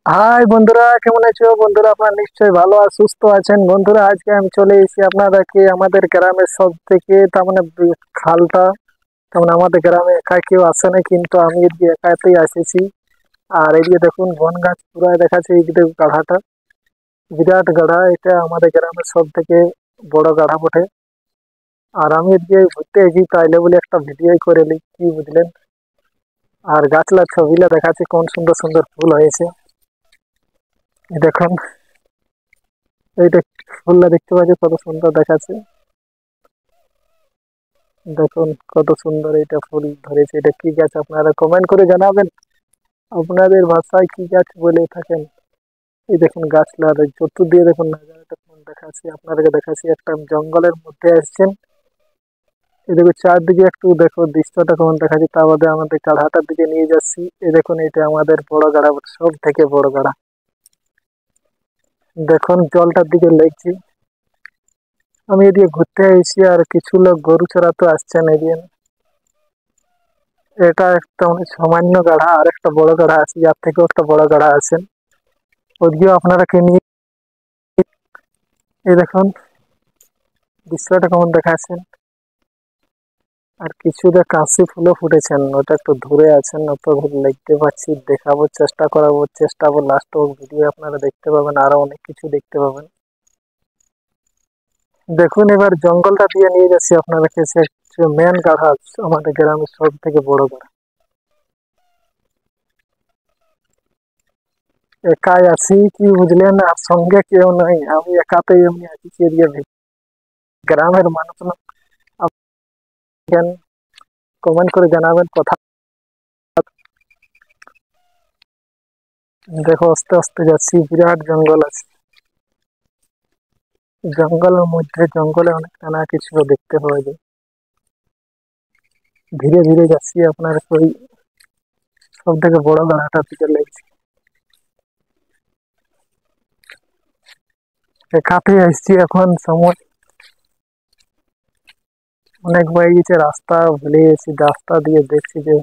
High বন্ধুরা, কেমন আছো বন্ধুরা? আপনারা নিশ্চয়ই ভালো আর সুস্থ আছেন। বন্ধুরা, আজকে আমি চলে এসেছি আপনাদেরকে আমাদের গ্রামের সব থেকে তার মানে খালটা, তার মানে আমাদের গ্রামে একা কেউ আসে না, কিন্তু আমি এদিকে একাতেই এসেছি। আর এদিকে দেখুন বন গাছ পুরো দেখাচ্ছে। এইদিকে গাড়াটা বিরাট গাড়া, এটা আমাদের গ্রামের সব থেকে বড় গাড়া বটে। আর আমি এদিকে ঘুরতে এসেছি তাইলে বলে একটা ভিডিও করে নি, কি বুঝলেন? আর গাছলার ছবিলা দেখাচ্ছে কোন সুন্দর সুন্দর ফুল হয়েছে। এই দেখুন, এইটা ফুলটা দেখতে পাচ্ছি কত সুন্দর দেখাচ্ছে। দেখুন কত সুন্দর এটা ফুল ধরেছে। এটা কি গাছ আপনারা কমেন্ট করে জানাবেন, আপনাদের ভাষায় কি গাছ বলে থাকেন। এই দেখুন গাছ লাগা চতুর্দিকে দেখুন নাজারাটা কেমন দেখাচ্ছি, আপনাদেরকে দেখাচ্ছি। একটা জঙ্গলের মধ্যে এসছেন, এই দেখুন চারদিকে একটু দেখো দৃশ্যটা কেমন দেখাচ্ছি। তার বাদে আমাদের গাড়াটার দিকে নিয়ে যাচ্ছি। এই দেখুন এটা আমাদের বড় গাড়া, সব থেকে বড় গাড়া। দেখুন জলটার দিকে লেগছি। আমি এদিকে ঘুরতে এসেছি, আর কিছু লোক গরু চড়াতে আসছেন এদিকে। এটা একটা মানে সামান্য গাড়া, আর একটা বড় গাড়া আছে, যার থেকেও একটা বড় গাড়া আছেন। ওদিকেও আপনারা কে নিয়ে, এই দেখুন দৃশ্যটা কেমন দেখাচ্ছেন। আর কিছুটা কাশি ফুলও ফুটেছেন, ওটা একটু দূরে আছেন, অত দূর দেখতে পাচ্ছি। দেখাবো চেষ্টা করাবো, চেষ্টাবো লাস্ট ভিডিও আপনারা দেখতে পাবেন, আরো অনেক কিছু দেখতে পাবেন। দেখুন এবার জঙ্গলটা দিয়ে নিয়ে যাচ্ছি আপনাদেরকে, সে মেন গাড়া আমাদের গ্রামের সব থেকে বড় গাড়া। একাই আছি, কি বুঝলেন, আর সঙ্গে কেউ নাই, আমি একাতেই এমনি আছি। এদিকে গ্রামের মানুষ কমেন্ট করে জানাবেন কথা। দেখো আস্তে আস্তে যাচ্ছি, বিরাট জঙ্গল আছে। জঙ্গলের মধ্যে জঙ্গলে অনেক নানা কিছু দেখতে পাওয়া যায়। ধীরে ধীরে যাচ্ছি, আপনার ওই সব থেকে বড় গাড়াটার দিকে লেগেছে। একাতেই আসছি, এখন সময় অনেক হয়ে গেছে, রাস্তা ভুলে গেছি। রাস্তা দিয়ে দেখছি যে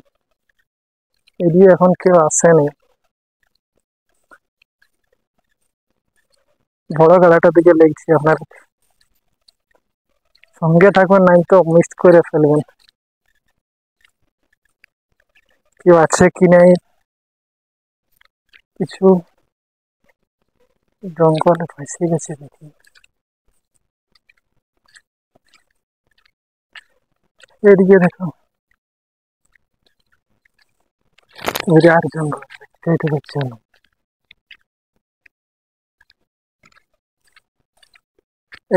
এদিকে এখন কেউ আসেনি। বড় গাড়াটার দিকে লেগছি, আপনার সঙ্গে থাকবেন, নাই তো মিস করে ফেলবেন। কেউ আছে কি নাই, কিছু জঙ্গলে ফেসে গেছে দেখি। এদিকে দেখো বিরাট জঙ্গল, দেখতেই তো পাচ্ছেন।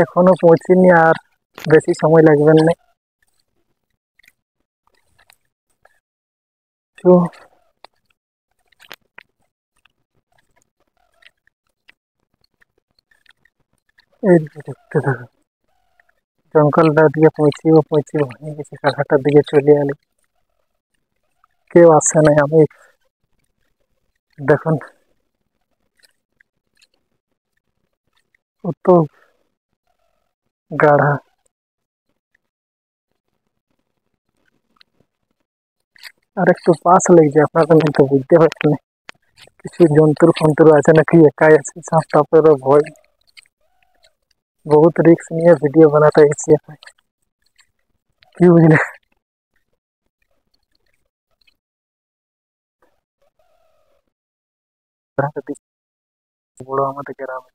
এখনো পৌঁছিনি, আর বেশি সময় লাগবে না। তো এইদিকে দেখতে থাকো, জঙ্গলটার দিকে পৌঁছিব পৌঁছিব হয়ে গেছে, কাঁটাটার দিকে চলে এলি। কেউ আসে নাই, আমি দেখুন কত গাঢ়া। আর একটু পাশ লেগেছে, আপনারা তো বুঝতে পারছেন না। কিছু জন্তুর ফন্তুর আছে নাকি, একাই আছে, সাপ টাপেরও ভয়। বহুত রিস্ক নিয়ে ভিডিও বানাতে এসেছি একাই, কি বুঝলে। বড় আমাদের গ্রামে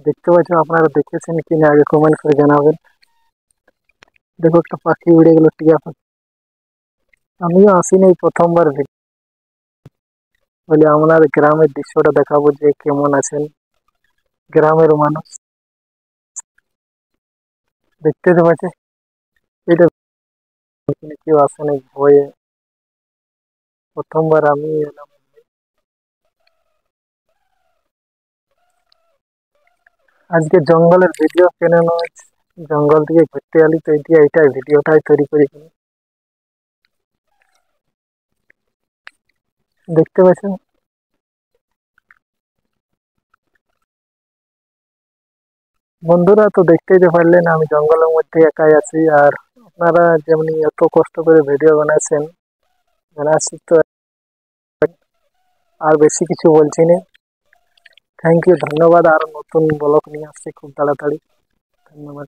দেখতে পাচ্ছ, আপনারা দেখেছেন কিনা আগে কমেন্ট করে জানাবেন। দেখো একটা পাখি উড়ে গেল, টিয়া পাখি। আমিও আসিনি, এই প্রথমবার বলে আপনার গ্রামের দৃশ্যটা দেখাবো যে কেমন আছেন গ্রামের মানুষ। দেখতে তো পাচ্ছে, এটা কেউ আসেনি ভয়ে, প্রথমবার আমি এলাম। আজকে জঙ্গলের ভিডিও কেন নয়, জঙ্গল থেকে ঘুরতে আলি তো এইটাই ভিডিওটাই তৈরি করি। দেখতে পাচ্ছেন, বন্ধুরা তো দেখতেই তো পারলেন আমি জঙ্গলের মধ্যে একাই আছি। আর আপনারা যেমনি এত কষ্ট করে ভিডিও বানাচ্ছেন, বানাচ্ছি তো আর বেশি কিছু বলছি না। থ্যাংক ইউ, ধন্যবাদ। আর নতুন ব্লগ নিয়ে আসছি খুব তাড়াতাড়ি। ধন্যবাদ।